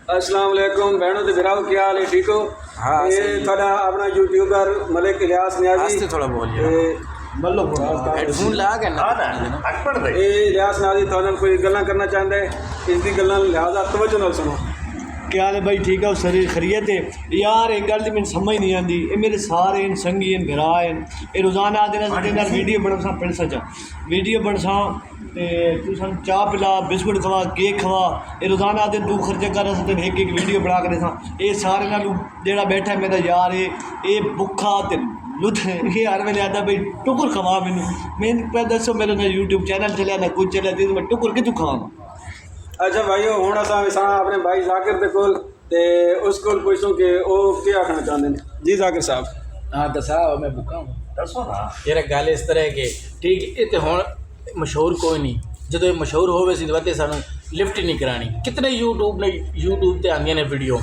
अस्सलाम वालेकुम बहनों ते भिराओ, क्या हाल है? ठीक हो? हाँ, ये थोड़ा अपना यूट्यूबर मलिक इलियास नियाजी थोड़ा बोलिए हेडफोन ला के ना इलियास नियाजी थोड़ा कोई गल्लां करना चाहता है, इसकी गल्लां लिहाजा तवज्जो नाल सुनो। क्या हाल है भाई? ठीक है सर खरीत है यार। एक गल मैंने समझ नहीं आती, ये मेरे सारे इन संगी इन भरा ये रोज़ाना आते ना वीडियो बन सा पिंड सचा वीडियो बन सा तू सन चाह पिला बिस्कुट खवा केक खवा, ये रोज़ाना आते तू खर्चा कर एक एक वीडियो बना कर सा ये सारे नाल जेड़ा बैठा है मेरा यार ये भुखा ते लुथ ये हर वेले आता भाई टुकुर खवा मैनू पे दसो मेरा ना यूट्यूब चैनल चलिया ना कुछ चलिया मैं टुकुर कितों खवावां? अच्छा भाई हुण असां अपने भाई जाकिर दे कोल ते उस कोल पुछूं कि वो क्या आखना चाहते हैं। जी जाकिर साहब। हाँ दसा मैं भुखा हूँ दसो ना यार गल इस तरह के ठीक ये तो हुण मशहूर कोई नहीं जो मशहूर होवे सी वते सानू लिफ्ट नहीं करानी कितने यूट्यूब ते आंदियां ने वीडियो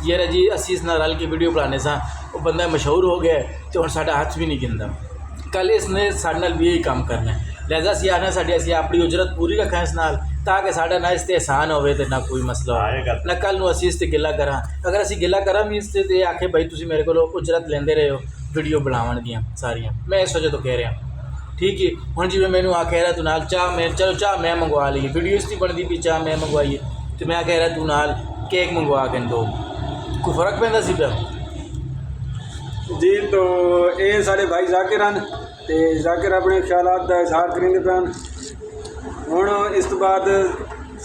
यार जी असी इस नाल रल के वीडियो बनाने सा वो बंदा मशहूर हो गया तो हुण साडा हाथ भी नहीं गिनदा कल इसने साडे नाल भी यही काम करना है लिहाजा असी आखना साडी असी अपनी उजरत पूरी रखां इस नाल ताकि साडा ना इसते एहसान होवे ते ना कोई मसला हो ना कल नूं असी इसते गिला करा अगर असी गिला करा भी इसते ते आखे भाई तुसीं मेरे कोलों उजरत लेंदे रहे हो वीडियो बनावन दियां सारियां मैं इस वजह तो कह रहा ठीक है। हुण जिवें मैनूं आखे रहा तू नाल चाह मैं चलो चाह मैं मंगवा ली वीडियो इसकी बनती भी चाह मैं मंगवाई तो मैं कह रहा तू नाल केक मंगवा के दो कोई फर्क पैंदा सी पिया? जी तो ये साढ़े भाई जाकिर हैं ते जाकिर अपने ख्यालात का इजहार करेंगे पैन हुण इस तो बाद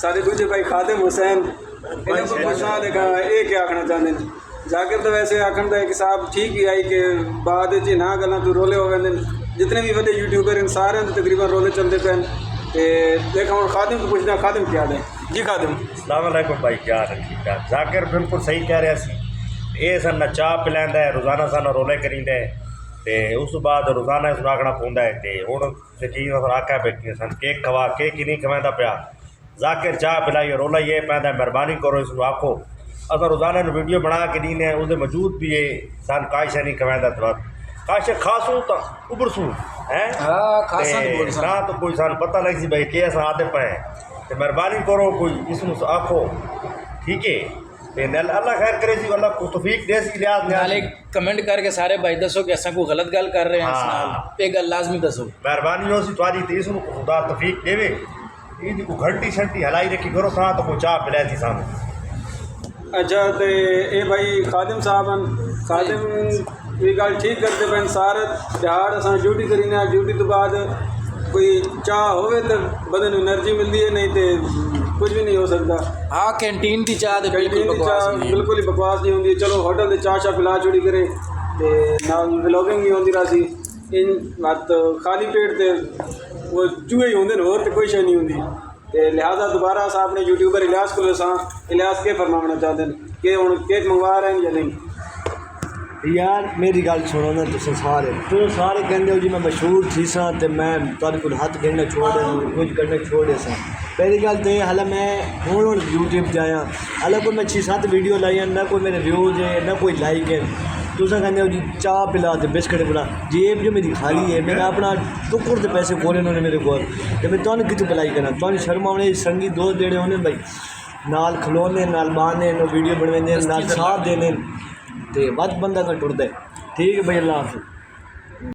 सारे दूजे भाई खादिम हुसैन इन्हें को पूछना देखा ये क्या आखना चाहते हैं। जाकिर तो वैसे आखन का कि साहब ठीक ही आई कि बाद च ना गल्लां तू रोले हो गए जितने भी वड्डे यूट्यूबर इन सारे तकरीबन रोले चलते पे ते देखा हुण खादिम को पूछना खादिम क्या है? जी खादिम। अस्सलाम वालेकुम भाई, क्या हाल है? ठीक ठाक। जाकिर बिल्कुल सही कह रहा सी ये सन ना चाह पिलांदा है रोज़ाना सन रोले करींदा है ते उस बाद रोज़ाना इसनूं आखना पौंदा है ते हुण यकीन आख्या बैठी सन केक खवा केक ही नहीं खवांदा पिया जाकिर चाह पिलाइए रोला ये पैंदा मेहरबानी करो इसनूं आखो असां रोज़ाना वीडियो बना के दीने उसदे मौजूद भी ये सन काश नहीं खवांदा तो काश खासूं तो उभरसूं हैं ना तो कोई सन पता लग सी भाई के असां आते पे तो मेहरबानी करो कोई इसनूं आखो ठीक है अल्लाह खैर करे जी अल्लाह को तौफीक दे सी नाले कमेंट करके सारे भाई दसो कि असा कोई गलत गल कर रहे हैं इस नाल ये गल लाजमी दसो मेहरबानी हो सी तुहाडी ते इसनूं खुदा तौफीक देवे इदी को घंटी शंटी हलाई रखी करो सा तो कोई चाह पिलाए थी सामने। अच्छा तो ये भाई खादिम साहब खादिम ये गल ठीक करते पे सारे दिहाड़ असां ड्यूटी करीने ड्यूटी तो बाद कोई चाह होवे तो बंदे नूं एनर्जी मिलती है नहीं तो कुछ भी नहीं हो सकता। हाँ कैंटीन की चाह बिल्कुल ही बकवास नहीं होंगी। चलो होटल से चाह शाह पिला चुड़ी करे ते नाल व्लॉगिंग नहीं होंदी रासी इन मत खाली पेट ते वो चूहे ही होंदे होर तो कोई शय नहीं होंदी ते लिहाजा दोबारा अस अपने यूट्यूबर इलियास को इलियास के फरमाना चाहते हैं कि हुण केक मंगवा रहे हैं या नहीं? यार मेरी गल सुनो ना तुम सारे कहते हो जी मैं मशहूर थी सा तो मैं तुहाडे कोल हथ गढ़ना छोड़ कुछ करना छोड़ सा पहली गल तो हालां मैं हुण यूट्यूब से आया हालां कोई मैं 6-7 वीडियो लाई ना कोई मेरे व्यूज़ है ना कोई लाइक है तुसा कहते हो जी चाह पिला तो बिस्किट पिला जेब जो मेरी खाली है मैंने अपना टुकुर के पैसे खोले उन्होंने मेरे को तो मैं तुहानू कितों पिलाई करा तुहानू शर्म आने संगी दोस्त जेड़े होने भाई नाल खलोने नाल बहाने वीडियो बनवाने नाल साथ देने तो वध बंदा का टुरदा है। ठीक है भाई, अल्लाह हाफ़िज़।